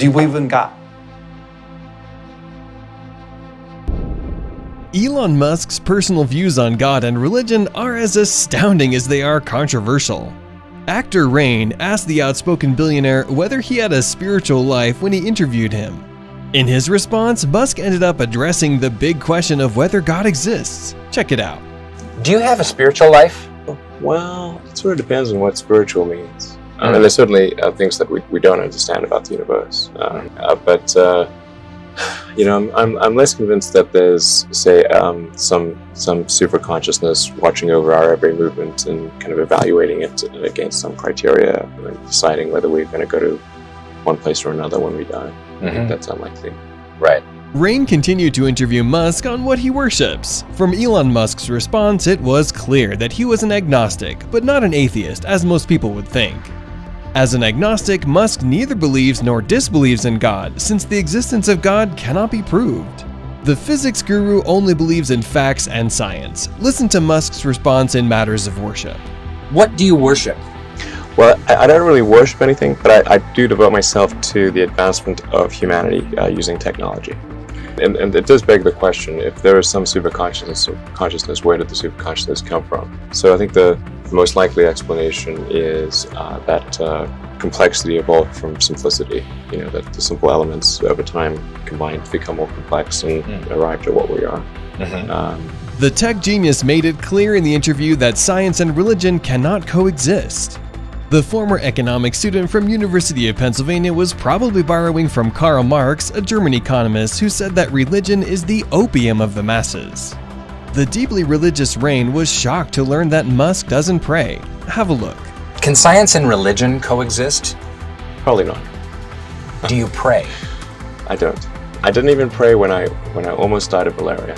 Do you believe in God? Elon Musk's personal views on God and religion are as astounding as they are controversial. Actor Rain asked the outspoken billionaire whether he had a spiritual life when he interviewed him. In his response, Musk ended up addressing the big question of whether God exists. Check it out. Do you have a spiritual life? Well, it sort of depends on what spiritual means. And there's certainly things that we don't understand about the universe. But I'm less convinced that there's, say, some super consciousness watching over our every movement and kind of evaluating it against some criteria and deciding whether we're going to go to one place or another when we die. I think that's unlikely. Right. Rain continued to interview Musk on what he worships. From Elon Musk's response, it was clear that he was an agnostic, but not an atheist, as most people would think. As an agnostic, Musk neither believes nor disbelieves in God, since the existence of God cannot be proved. The physics guru only believes in facts and science. Listen to Musk's response in matters of worship. What do you worship? Well, I don't really worship anything, but I do devote myself to the advancement of humanity using technology. And it does beg the question, if there is some superconsciousness, where did the superconsciousness come from? So I think the most likely explanation is that complexity evolved from simplicity. That the simple elements over time combined to become more complex and arrived at what we are. The tech genius made it clear in the interview that science and religion cannot coexist. The former economics student from University of Pennsylvania was probably borrowing from Karl Marx, a German economist who said that religion is the opium of the masses. The deeply religious Rain was shocked to learn that Musk doesn't pray. Have a look. Can science and religion coexist? Probably not. Do you pray? I don't. I didn't even pray when I almost died of malaria.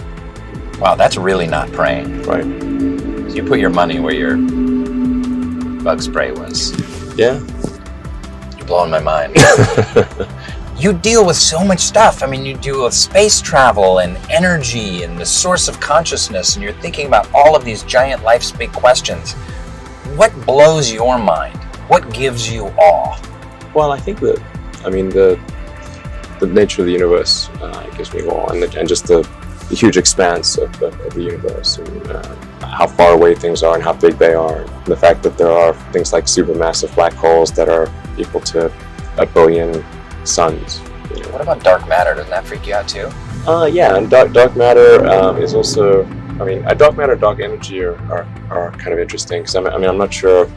Wow, that's really not praying. Right. So you put your money where your bug spray was. Yeah. You're blowing my mind. You deal with so much stuff. I mean, you deal with space travel and energy and the source of consciousness, and you're thinking about all of these giant life's big questions. What blows your mind? What gives you awe? Well, I think the nature of the universe gives me awe, and just the huge expanse of the universe, and how far away things are and how big they are. And the fact that there are things like supermassive black holes that are equal to 1 billion suns. What about dark matter? Doesn't that freak you out too? Yeah, and dark matter is also. Dark matter, dark energy are kind of interesting because I'm not sure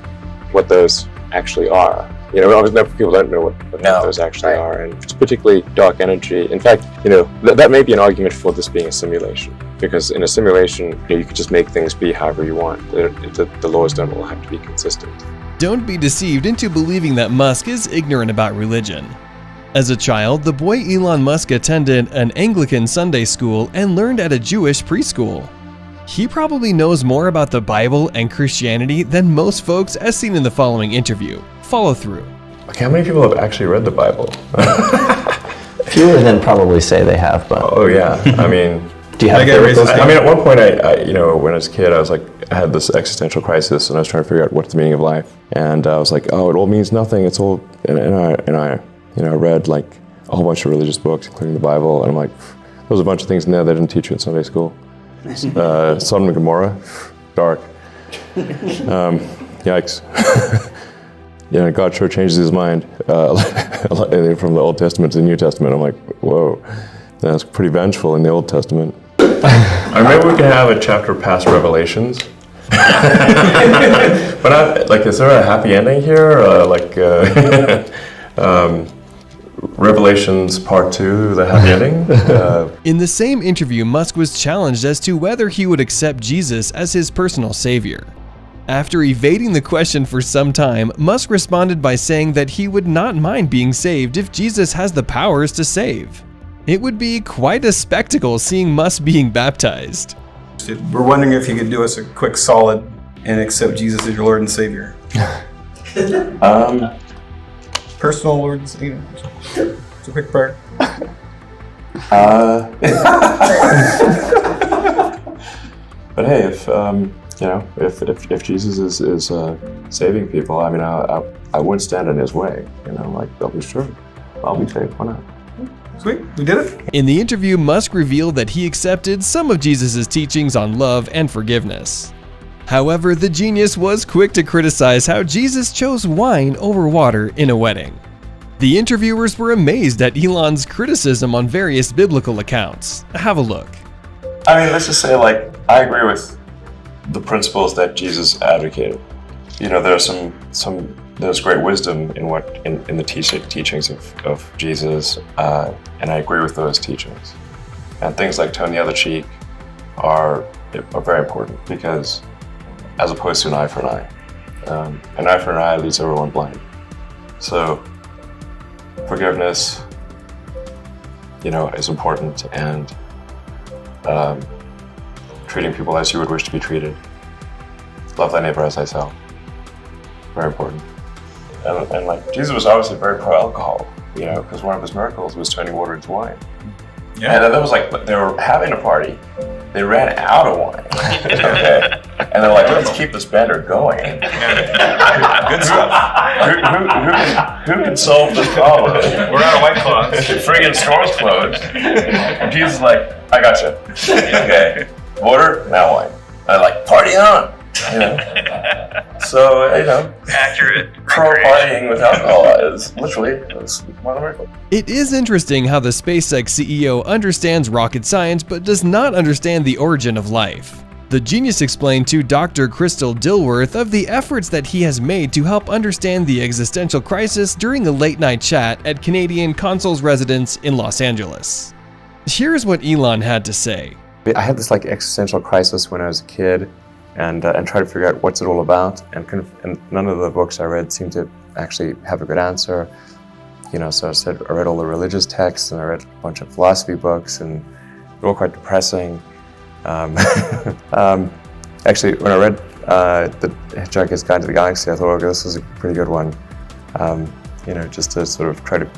what those actually are. People don't know what those actually are, and particularly dark energy. In fact, that may be an argument for this being a simulation, because in a simulation, you could just make things be however you want. The laws don't all have to be consistent. Don't be deceived into believing that Musk is ignorant about religion. As a child, the boy Elon Musk attended an Anglican Sunday school and learned at a Jewish preschool. He probably knows more about the Bible and Christianity than most folks, as seen in the following interview. Follow through. Okay, how many people have actually read the Bible? Fewer than probably say they have, but... Oh yeah, do you have at one point, when I was a kid, I had this existential crisis, and I was trying to figure out what's the meaning of life. And I was like, oh, it all means nothing. It's all, and I read like a whole bunch of religious books, including the Bible, and I'm like, there's a bunch of things in there they didn't teach you in Sunday school. Sodom and Gomorrah, dark. Yikes. God sure changes his mind from the Old Testament to the New Testament. I'm like, whoa, that's pretty vengeful in the Old Testament. Or maybe we can have a chapter past Revelations. But is there a happy ending here? Revelations Part 2, the happy ending? In the same interview, Musk was challenged as to whether he would accept Jesus as his personal savior. After evading the question for some time, Musk responded by saying that he would not mind being saved if Jesus has the powers to save. It would be quite a spectacle seeing Musk being baptized. We're wondering if you could do us a quick solid and accept Jesus as your Lord and Savior. Personal Lord and Savior. It's a quick prayer. But hey, if Jesus is saving people, I would stand in his way. I'll be sure. I'll be saved. Why not? Sweet, we did it. In the interview, Musk revealed that he accepted some of Jesus' teachings on love and forgiveness. However, the genius was quick to criticize how Jesus chose wine over water in a wedding. The interviewers were amazed at Elon's criticism on various biblical accounts. Have a look. I mean, let's just say, like, I agree with the principles that Jesus advocated. You know, there's great wisdom in the teachings of Jesus, and I agree with those teachings. And things like turn the other cheek are very important, because as opposed to an eye for an eye leaves everyone blind. So forgiveness, you know, is important, and treating people as you would wish to be treated. Love thy neighbor as thyself. Very important. And like, Jesus was obviously very pro-alcohol, you know, because one of his miracles was turning water into wine. Yeah. And then there was like, they were having a party, they ran out of wine. Okay. And they're like, let's keep this banter going. Good stuff. Who can solve this problem? We're out of White Claws. Friggin' store's closed. And Jesus is like, I gotcha. Okay. Water, now wine. And they're like, party on. You know? So, you know, accurate. Pro-partying with alcohol is literally one of the miracles. It is interesting how the SpaceX CEO understands rocket science but does not understand the origin of life. The genius explained to Dr. Crystal Dilworth of the efforts that he has made to help understand the existential crisis during a late-night chat at Canadian Consul's residence in Los Angeles. Here's what Elon had to say. I had this like existential crisis when I was a kid, and tried to figure out what's it all about, and none of the books I read seemed to actually have a good answer. You know, so I read all the religious texts, and I read a bunch of philosophy books, and they were all quite depressing. Actually, when I read The Hitchhiker's Guide to the Galaxy, I thought, okay, this is a pretty good one. You know, just to sort of try to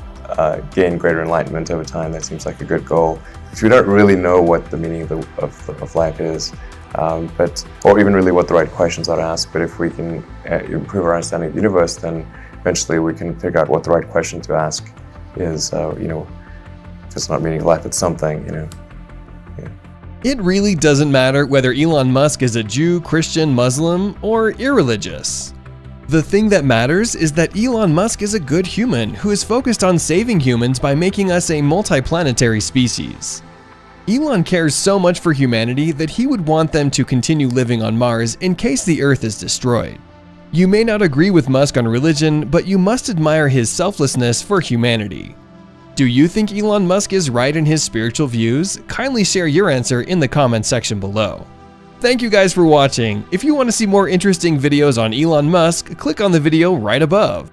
gain greater enlightenment over time. That seems like a good goal. If you don't really know what the meaning of life is, or even really what the right questions are to ask, but if we can improve our understanding of the universe, then eventually we can figure out what the right question to ask is. You know, if it's not meaning of life, it's something, you know. Yeah. It really doesn't matter whether Elon Musk is a Jew, Christian, Muslim, or irreligious. The thing that matters is that Elon Musk is a good human who is focused on saving humans by making us a multiplanetary species. Elon cares so much for humanity that he would want them to continue living on Mars in case the Earth is destroyed. You may not agree with Musk on religion, but you must admire his selflessness for humanity. Do you think Elon Musk is right in his spiritual views? Kindly share your answer in the comment section below. Thank you guys for watching. If you want to see more interesting videos on Elon Musk, click on the video right above.